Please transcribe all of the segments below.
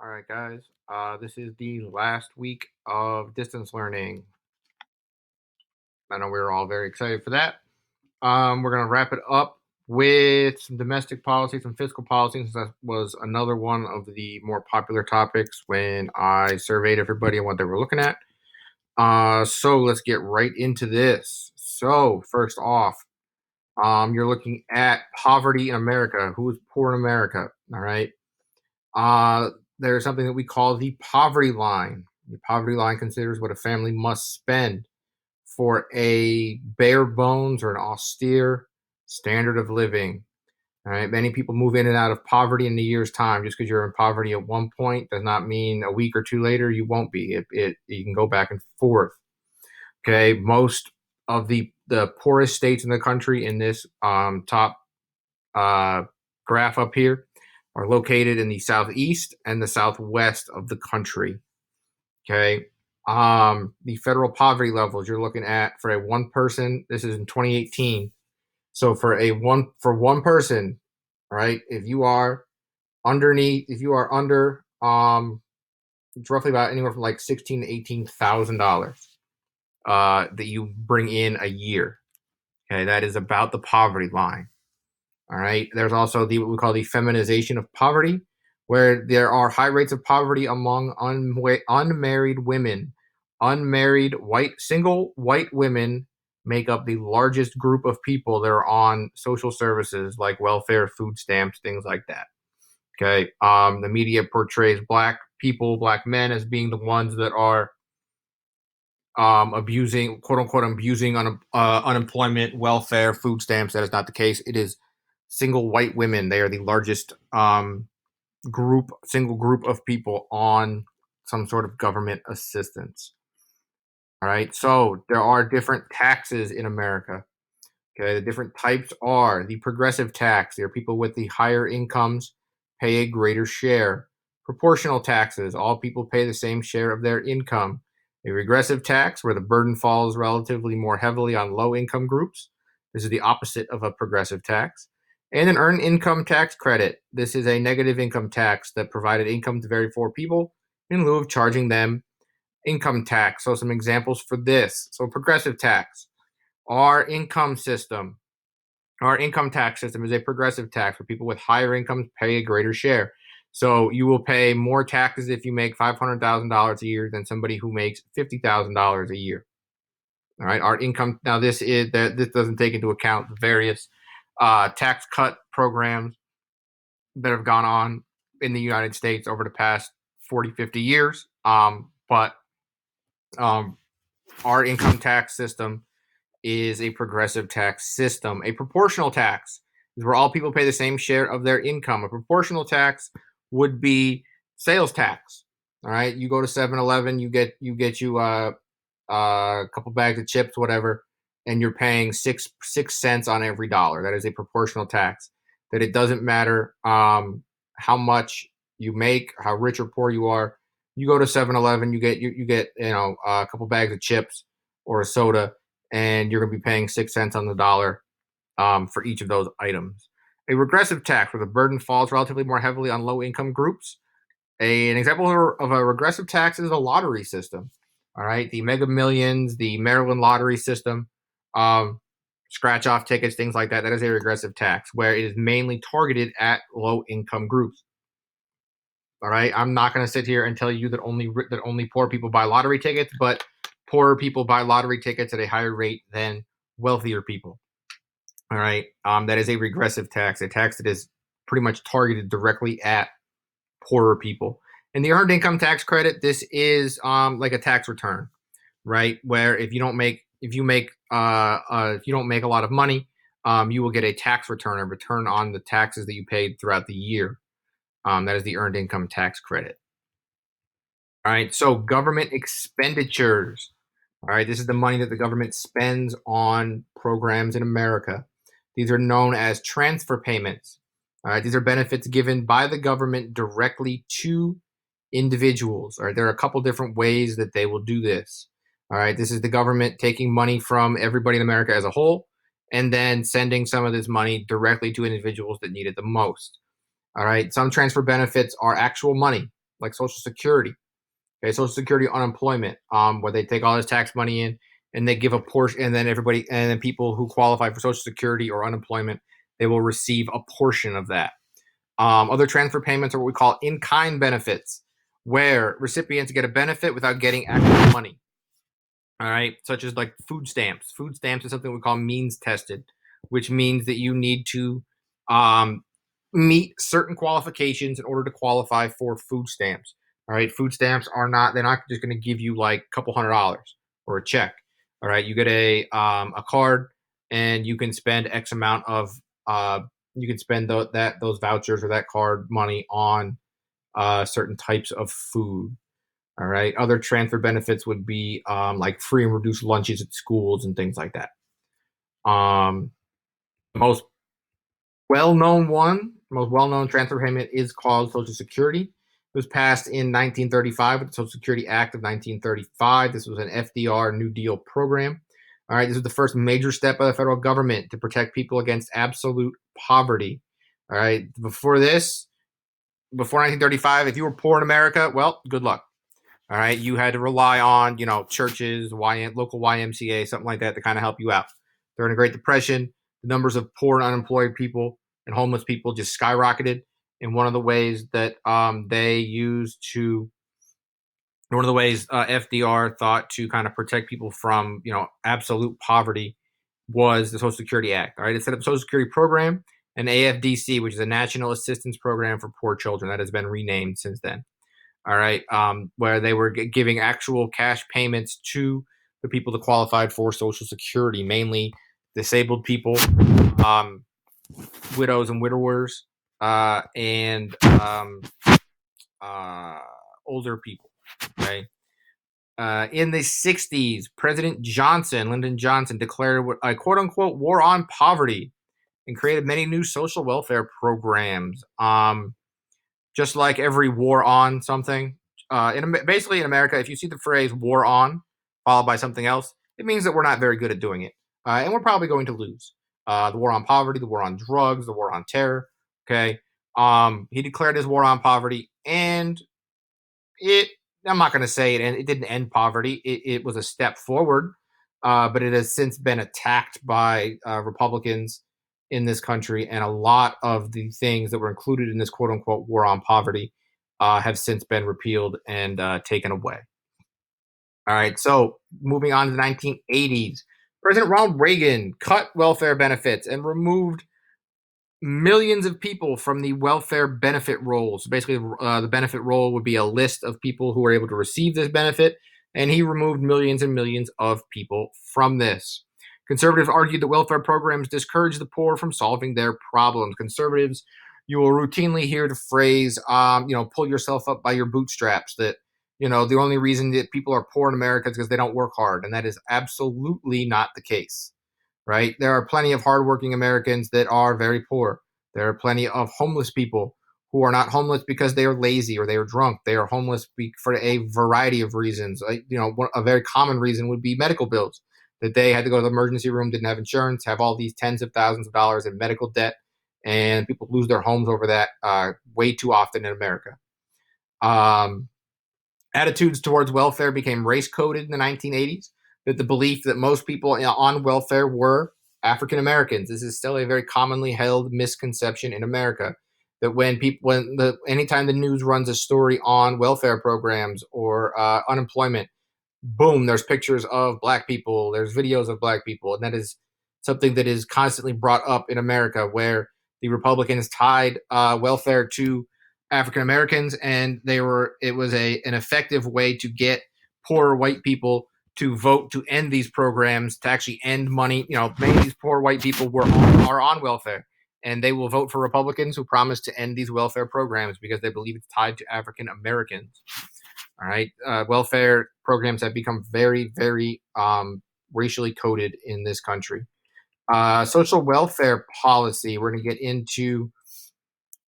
All right, guys. This is the last week of distance learning. I know we're all very excited for that. We're going to wrap it up with some domestic policy, some fiscal policy, since that was another one of the more popular topics when I surveyed everybody on what they were looking at. So let's get right into this. So first off, you're looking at poverty in America. Who is poor in America? All right. Uh, there's something that we call the poverty line. The poverty line considers what a family must spend for a bare bones or an austere standard of living. All right. Many people move in and out of poverty in a year's time. Just because you're in poverty at one point does not mean a week or two later you won't be. You can go back and forth. Okay. Most of the poorest states in the country in this top graph up here are located in the southeast and the southwest of the country. Okay. The federal poverty levels you're looking at for a one person, this is in 2018. So for one person, right? If you are under, it's roughly about anywhere from like 16 to $18,000 that you bring in a year. Okay, that is about the poverty line. All right. There's also what we call the feminization of poverty, where there are high rates of poverty among unmarried women. Unmarried single white women make up the largest group of people that are on social services like welfare, food stamps, things like that. Okay. The media portrays black men as being the ones that are abusing, quote unquote, abusing unemployment, welfare, food stamps. That is not the case. It is single white women. They are the largest single group of people on some sort of government assistance. All right. So there are different taxes in America. Okay. The different types are the progressive tax. There are people with the higher incomes pay a greater share. Proportional taxes. All people pay the same share of their income. A regressive tax, where the burden falls relatively more heavily on low income groups. This is the opposite of a progressive tax. And an earned income tax credit. This is a negative income tax that provided income to very poor people in lieu of charging them income tax. So some examples for this. So progressive tax. Our income tax system is a progressive tax where people with higher incomes pay a greater share. So you will pay more taxes if you make $500,000 a year than somebody who makes $50,000 a year. All right, our income now this doesn't take into account the various tax cut programs that have gone on in the United States over the past 40, 50 years. But our income tax system is a progressive tax system. A proportional tax is where all people pay the same share of their income. A proportional tax would be sales tax. All right, you go to 7-Eleven, you get a couple bags of chips, whatever, and you're paying six cents on every dollar. That is a proportional tax. That it doesn't matter how much you make, how rich or poor you are. You go to 7-Eleven, you get a couple bags of chips or a soda, and you're going to be paying 6 cents on the dollar for each of those items. A regressive tax, where the burden falls relatively more heavily on low-income groups. An example of a regressive tax is a lottery system. All right, the Mega Millions, the Maryland lottery system, scratch-off tickets, things like that. That is a regressive tax, where it is mainly targeted at low-income groups. All right, I'm not going to sit here and tell you that only poor people buy lottery tickets, but poorer people buy lottery tickets at a higher rate than wealthier people. All right, that is a regressive tax, a tax that is pretty much targeted directly at poorer people. And the earned income tax credit, this is like a tax return, right? Where if you don't make a lot of money, you will get a tax return, a return on the taxes that you paid throughout the year. That is the earned income tax credit. All right, so government expenditures. All right, this is the money that the government spends on programs in America. These are known as transfer payments. All right, these are benefits given by the government directly to individuals. All right, there are a couple different ways that they will do this. All right, this is the government taking money from everybody in America as a whole and then sending some of this money directly to individuals that need it the most. All right, some transfer benefits are actual money. like Social Security. Okay, Social Security unemployment, where they take all this tax money in and they give a portion, and then people who qualify for Social Security or unemployment, they will receive a portion of that. Other transfer payments are what we call in-kind benefits, where recipients get a benefit without getting actual money. All right, such as like food stamps. Food stamps is something we call means tested, which means that you need to um, meet certain qualifications in order to qualify for food stamps. All right, food stamps are not, they're not just going to give you like a couple $100 or a check. All right, you get a card and you can spend X amount of you can spend those vouchers or that card money on certain types of food. All right. Other transfer benefits would be like free and reduced lunches at schools and things like that. Um, most most well-known transfer payment is called Social Security. It was passed in 1935 with the Social Security Act of 1935. This was an FDR New Deal program. All right, this was the first major step by the federal government to protect people against absolute poverty. All right, before 1935, if you were poor in America, well, good luck. All right, you had to rely on churches, local YMCA, something like that to kind of help you out. During the Great Depression, the numbers of poor and unemployed people and homeless people just skyrocketed. And one of the ways that FDR thought to kind of protect people from absolute poverty was the Social Security Act. All right, it set up a Social Security program, an AFDC, which is a National Assistance Program for Poor Children, that has been renamed since then. All right, where they were giving actual cash payments to the people that qualified for Social Security, mainly disabled people, widows and widowers, and older people. Okay. In the 60s, President Lyndon Johnson, declared a quote unquote war on poverty and created many new social welfare programs. Just like every war on something, basically in America, if you see the phrase war on followed by something else, it means that we're not very good at doing it. And we're probably going to lose. The war on poverty, the war on drugs, the war on terror. Okay. He declared his war on poverty, and I'm not going to say it, and it didn't end poverty. It was a step forward, but it has since been attacked by Republicans in this country, and a lot of the things that were included in this quote unquote war on poverty have since been repealed and taken away. All right, so moving on to the 1980s, President Ronald Reagan cut welfare benefits and removed millions of people from the welfare benefit rolls. Basically, the benefit roll would be a list of people who are able to receive this benefit, and he removed millions and millions of people from this. Conservatives argued that welfare programs discourage the poor from solving their problems. Conservatives, you will routinely hear the phrase, pull yourself up by your bootstraps, that, the only reason that people are poor in America is because they don't work hard. And that is absolutely not the case, right? There are plenty of hardworking Americans that are very poor. There are plenty of homeless people who are not homeless because they are lazy or they are drunk. They are homeless for a variety of reasons. A very common reason would be medical bills, that they had to go to the emergency room, didn't have insurance, have all these tens of thousands of dollars in medical debt, and people lose their homes over that way too often in America. Attitudes towards welfare became race coded in the 1980s. That the belief that most people on welfare were African Americans. This is still a very commonly held misconception in America. That anytime the news runs a story on welfare programs or unemployment, boom, there's pictures of Black people, there's videos of Black people, and that is something that is constantly brought up in America, where the Republicans tied welfare to African Americans, and it was an effective way to get poor white people to vote to end these programs, to actually end money. Many of these poor white people are on welfare, and they will vote for Republicans who promise to end these welfare programs because they believe it's tied to African Americans. All right, welfare programs have become very, very racially coded in this country. Social welfare policy. We're going to get into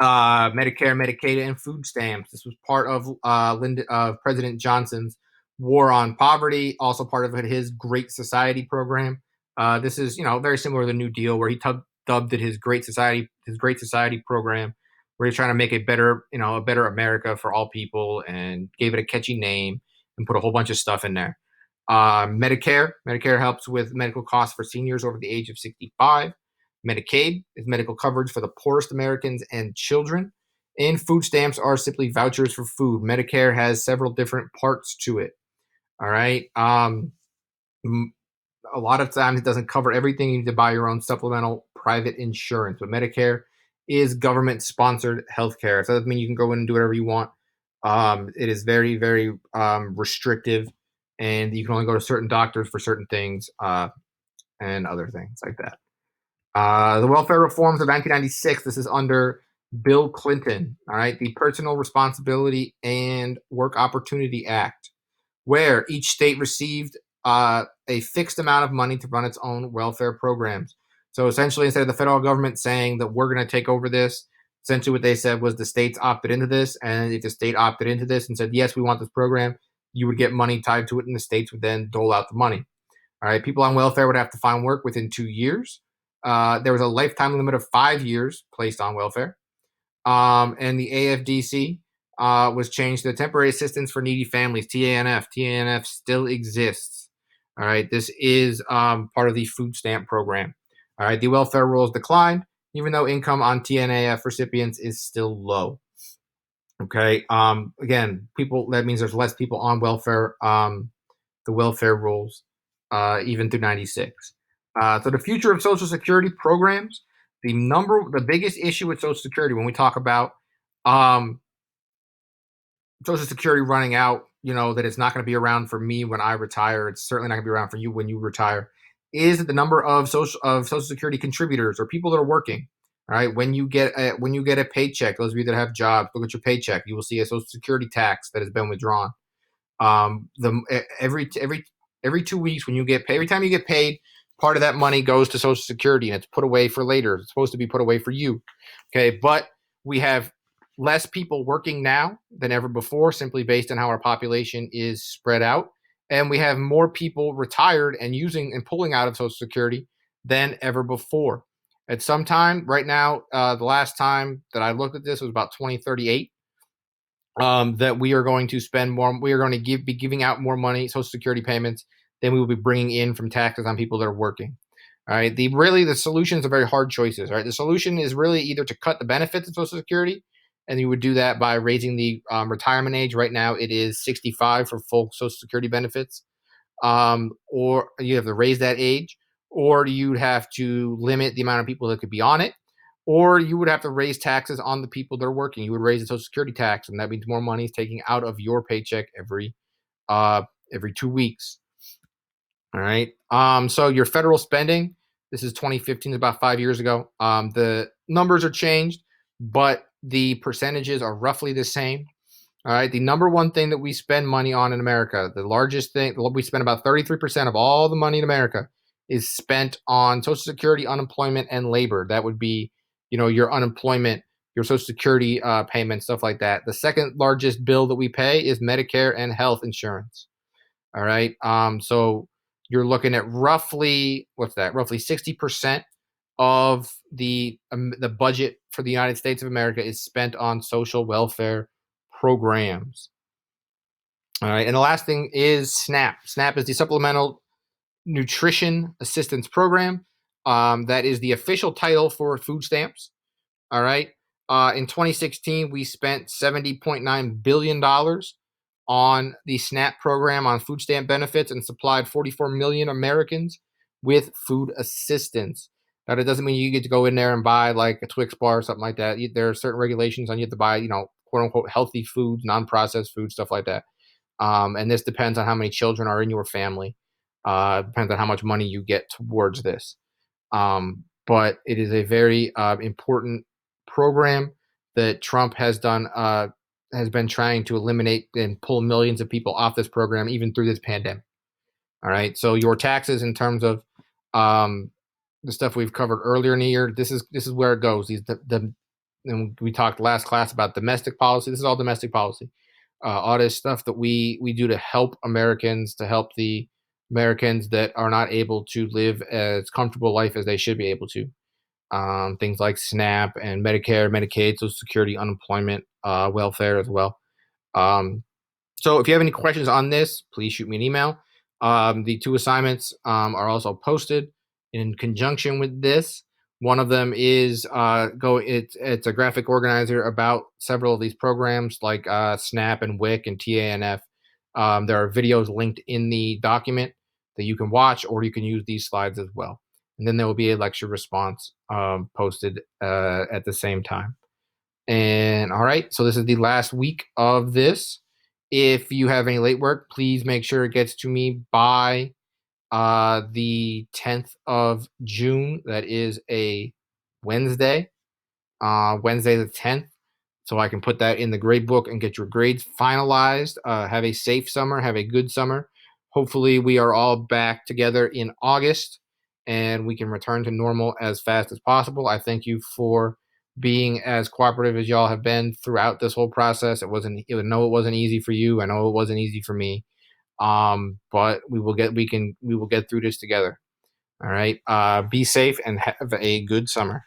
Medicare, Medicaid, and food stamps. This was part of President Johnson's war on poverty, also part of his Great Society program. This is very similar to the New Deal, where he dubbed it his Great Society program, where you're trying to make a better, a better America for all people, and gave it a catchy name and put a whole bunch of stuff in there. Medicare helps with medical costs for seniors over the age of 65. Medicaid is medical coverage for the poorest Americans and children. And food stamps are simply vouchers for food. Medicare has several different parts to it. All right. A lot of times it doesn't cover everything. You need to buy your own supplemental private insurance. But Medicare is government sponsored healthcare. So that doesn't mean you can go in and do whatever you want. It is very, very restrictive, and you can only go to certain doctors for certain things and other things like that. The welfare reforms of 1996. This is under Bill Clinton. All right, the Personal Responsibility and Work Opportunity Act, where each state received a fixed amount of money to run its own welfare programs. So essentially, instead of the federal government saying that we're going to take over this, essentially what they said was the states opted into this, and if the state opted into this and said, yes, we want this program, you would get money tied to it, and the states would then dole out the money. All right, people on welfare would have to find work within 2 years. There was a lifetime limit of 5 years placed on welfare. And the AFDC was changed to Temporary Assistance for Needy Families, TANF. TANF still exists. All right, this is part of the food stamp program. All right, the welfare rolls declined, even though income on TANF recipients is still low. Okay, again, that means there's less people on welfare, the welfare rolls, even through 96. So the future of Social Security programs, the biggest issue with Social Security when we talk about Social Security running out, that it's not going to be around for me when I retire. It's certainly not going to be around for you when you retire. Is that the number of Social Security contributors or people that are working? All right, when you get a paycheck, those of you that have jobs, look at your paycheck. You will see a Social Security tax that has been withdrawn. Every 2 weeks when you get paid, every time you get paid, part of that money goes to Social Security and it's put away for later. It's supposed to be put away for you. Okay, but we have less people working now than ever before, simply based on how our population is spread out. And we have more people retired and using and pulling out of Social Security than ever before. At some time, right now, the last time that I looked at this was about 2038. That we are going to spend more. We are going to be giving out more money, Social Security payments, than we will be bringing in from taxes on people that are working. All right. The solutions are very hard choices. All right. The solution is really either to cut the benefits of Social Security, and you would do that by raising the retirement age. Right now, it is 65 for full Social Security benefits, or you have to raise that age, or you'd have to limit the amount of people that could be on it, or you would have to raise taxes on the people that are working. You would raise the Social Security tax, and that means more money is taking out of your paycheck every 2 weeks. All right. So your federal spending, this is 2015, about 5 years ago. The numbers are changed, but the percentages are roughly the same. All right. The number one thing that we spend money on in America, the largest thing, we spend about 33% of all the money in America is spent on Social Security, unemployment, and labor. That would be, your unemployment, your Social Security payments, stuff like that. The second largest bill that we pay is Medicare and health insurance. All right. So you're looking at roughly 60% of the budget for the United States of America is spent on social welfare programs. All right. And the last thing is SNAP. SNAP is the Supplemental Nutrition Assistance Program. That is the official title for food stamps. All right. In 2016, we spent $70.9 billion on the SNAP program on food stamp benefits and supplied 44 million Americans with food assistance. Now, that doesn't mean you get to go in there and buy like a Twix bar or something like that. There are certain regulations on you have to buy, quote unquote, healthy foods, non-processed food, stuff like that. And this depends on how many children are in your family. Depends on how much money you get towards this. But it is a very important program that Trump has done, has been trying to eliminate and pull millions of people off this program, even through this pandemic. All right. So your taxes, in terms of the stuff we've covered earlier in the year, this is where it goes. And we talked last class about domestic policy. This is all domestic policy. All this stuff that we do to help Americans, to help the Americans that are not able to live as comfortable life as they should be able to. things like SNAP and Medicare, Medicaid, Social Security, unemployment, welfare as well. So if you have any questions on this, please shoot me an email. The two assignments are also posted in conjunction with this. One of them is it's a graphic organizer about several of these programs like SNAP and WIC and TANF. There are videos linked in the document that you can watch, or you can use these slides as well. And then there will be a lecture response posted at the same time. And all right, so this is the last week of this. If you have any late work, please make sure it gets to me by the 10th of June. That is a Wednesday, Wednesday the 10th. So I can put that in the grade book and get your grades finalized. Have a safe summer. Have a good summer. Hopefully, we are all back together in August and we can return to normal as fast as possible. I thank you for being as cooperative as y'all have been throughout this whole process. It wasn't easy for you. I know it wasn't easy for me. But we will get through this together. All right. Be safe and have a good summer.